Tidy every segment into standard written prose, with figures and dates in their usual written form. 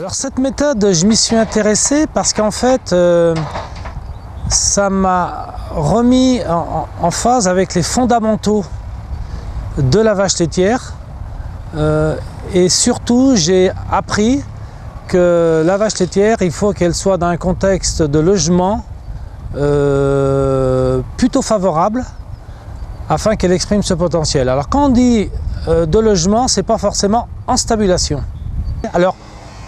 Alors cette méthode, je m'y suis intéressé parce qu'en fait, ça m'a remis en phase avec les fondamentaux de la vache laitière. Et surtout, j'ai appris que la vache laitière, il faut qu'elle soit dans un contexte de logement plutôt favorable afin qu'elle exprime ce potentiel. Alors quand on dit de logement, c'est pas forcément en stabulation. Alors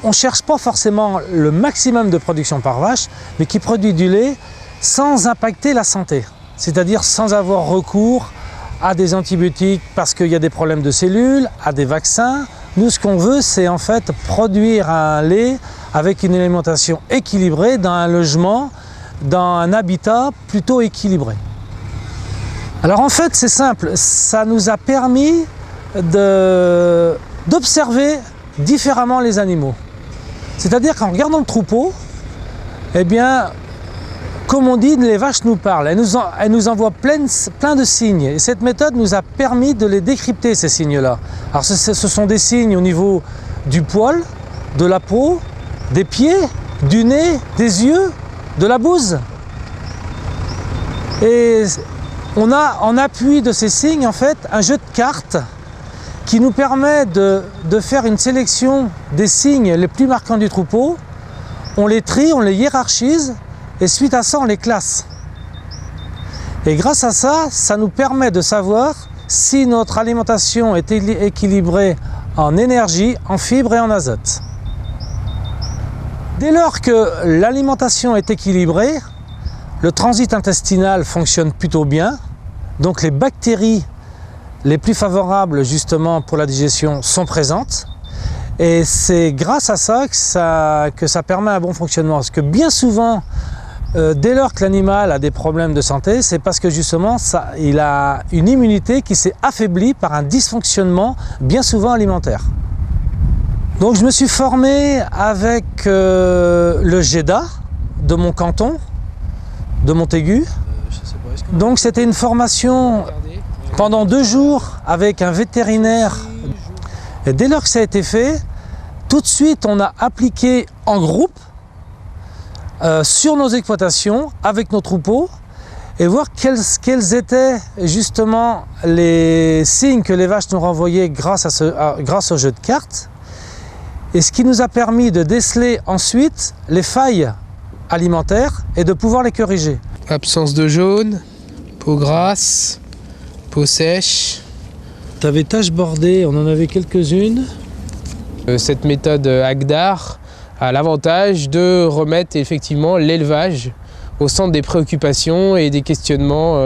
on ne cherche pas forcément le maximum de production par vache, mais qui produit du lait sans impacter la santé, c'est-à-dire sans avoir recours à des antibiotiques parce qu'il y a des problèmes de cellules, à des vaccins. Nous, ce qu'on veut, c'est en fait produire un lait avec une alimentation équilibrée dans un logement, dans un habitat plutôt équilibré. Alors en fait, c'est simple, ça nous a permis d'observer différemment les animaux. C'est-à-dire qu'en regardant le troupeau, eh bien, comme on dit, les vaches nous parlent, elles nous envoient plein de signes. Et cette méthode nous a permis de les décrypter, ces signes-là. Alors ce sont des signes au niveau du poil, de la peau, des pieds, du nez, des yeux, de la bouse. Et on a en appui de ces signes en fait un jeu de cartes qui nous permet de faire une sélection des signes les plus marquants du troupeau. On les trie, on les hiérarchise et suite à ça on les classe. Et grâce à ça, ça nous permet de savoir si notre alimentation est équilibrée en énergie, en fibres et en azote. Dès lors que l'alimentation est équilibrée, le transit intestinal fonctionne plutôt bien, donc les bactéries les plus favorables justement pour la digestion sont présentes et c'est grâce à ça que ça permet un bon fonctionnement. Parce que bien souvent, dès lors que l'animal a des problèmes de santé, c'est parce que justement il a une immunité qui s'est affaiblie par un dysfonctionnement bien souvent alimentaire. Donc je me suis formé avec le GEDA de mon canton, de Montaigu. Donc c'était une formation pendant 2 jours avec un vétérinaire. Et dès lors que ça a été fait, tout de suite on a appliqué en groupe sur nos exploitations avec nos troupeaux et voir quels étaient justement les signes que les vaches nous renvoyaient grâce au jeu de cartes. Et ce qui nous a permis de déceler ensuite les failles alimentaires et de pouvoir les corriger. Absence de jaune, peau grasse, peau sèche. Tu avais taches bordées, on en avait quelques-unes. Cette méthode Agdar a l'avantage de remettre effectivement l'élevage au centre des préoccupations et des questionnements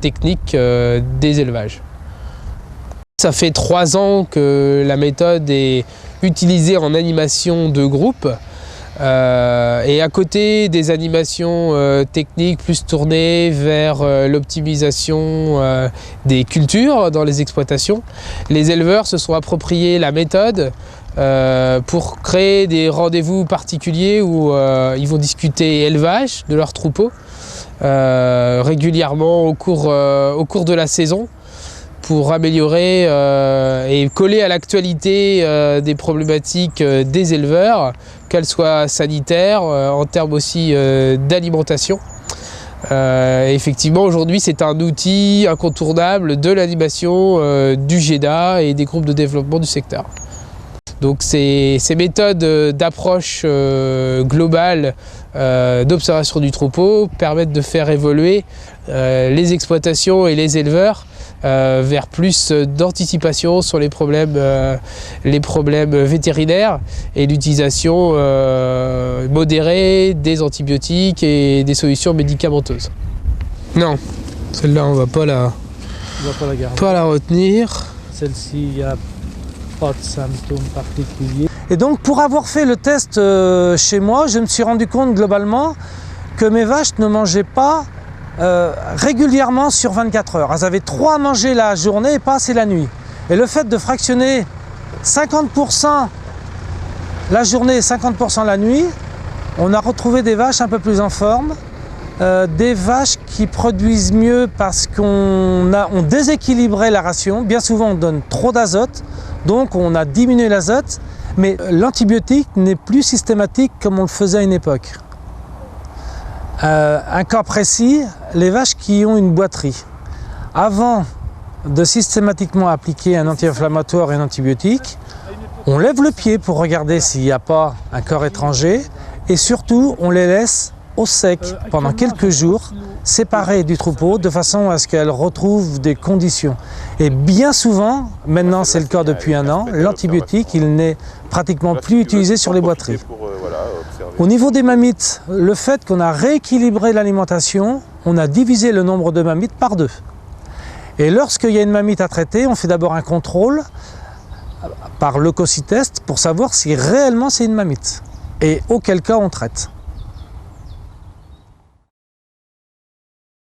techniques des élevages. Ça fait 3 ans que la méthode est utilisée en animation de groupe. Et à côté des animations techniques plus tournées vers l'optimisation des cultures dans les exploitations, les éleveurs se sont appropriés la méthode pour créer des rendez-vous particuliers où ils vont discuter élevage de leurs troupeaux régulièrement au cours de la saison, pour améliorer et coller à l'actualité des problématiques des éleveurs, qu'elles soient sanitaires, en termes aussi d'alimentation. Effectivement, aujourd'hui, c'est un outil incontournable de l'animation du GEDA et des groupes de développement du secteur. Donc ces méthodes d'approche globale d'observation du troupeau permettent de faire évoluer les exploitations et les éleveurs vers plus d'anticipation sur les problèmes vétérinaires et l'utilisation modérée des antibiotiques et des solutions médicamenteuses. Non, celle-là on va pas la garder. Pas la retenir. Celle-ci, il n'y a pas de symptômes particuliers. Et donc pour avoir fait le test chez moi, je me suis rendu compte globalement que mes vaches ne mangeaient pas régulièrement sur 24 heures. Elles avaient trop à manger la journée et pas assez la nuit. Et le fait de fractionner 50% la journée et 50% la nuit, on a retrouvé des vaches un peu plus en forme, des vaches qui produisent mieux parce qu'on déséquilibrait la ration. Bien souvent on donne trop d'azote, donc on a diminué l'azote Mais l'antibiotique n'est plus systématique comme on le faisait à une époque. Un cas précis, les vaches qui ont une boiterie. Avant de systématiquement appliquer un anti-inflammatoire et un antibiotique, on lève le pied pour regarder s'il n'y a pas un corps étranger et surtout on les laisse au sec pendant quelques jours, séparées du troupeau de façon à ce qu'elles retrouvent des conditions. Et bien souvent, maintenant c'est le cas depuis un an, l'antibiotique il n'est pratiquement plus utilisé sur les boiteries. Au niveau des mammites, le fait qu'on a rééquilibré l'alimentation, on a divisé le nombre de mammites par 2. Et lorsqu'il y a une mamite à traiter, on fait d'abord un contrôle par leucocytest pour savoir si réellement c'est une mamite. Et auquel cas on traite.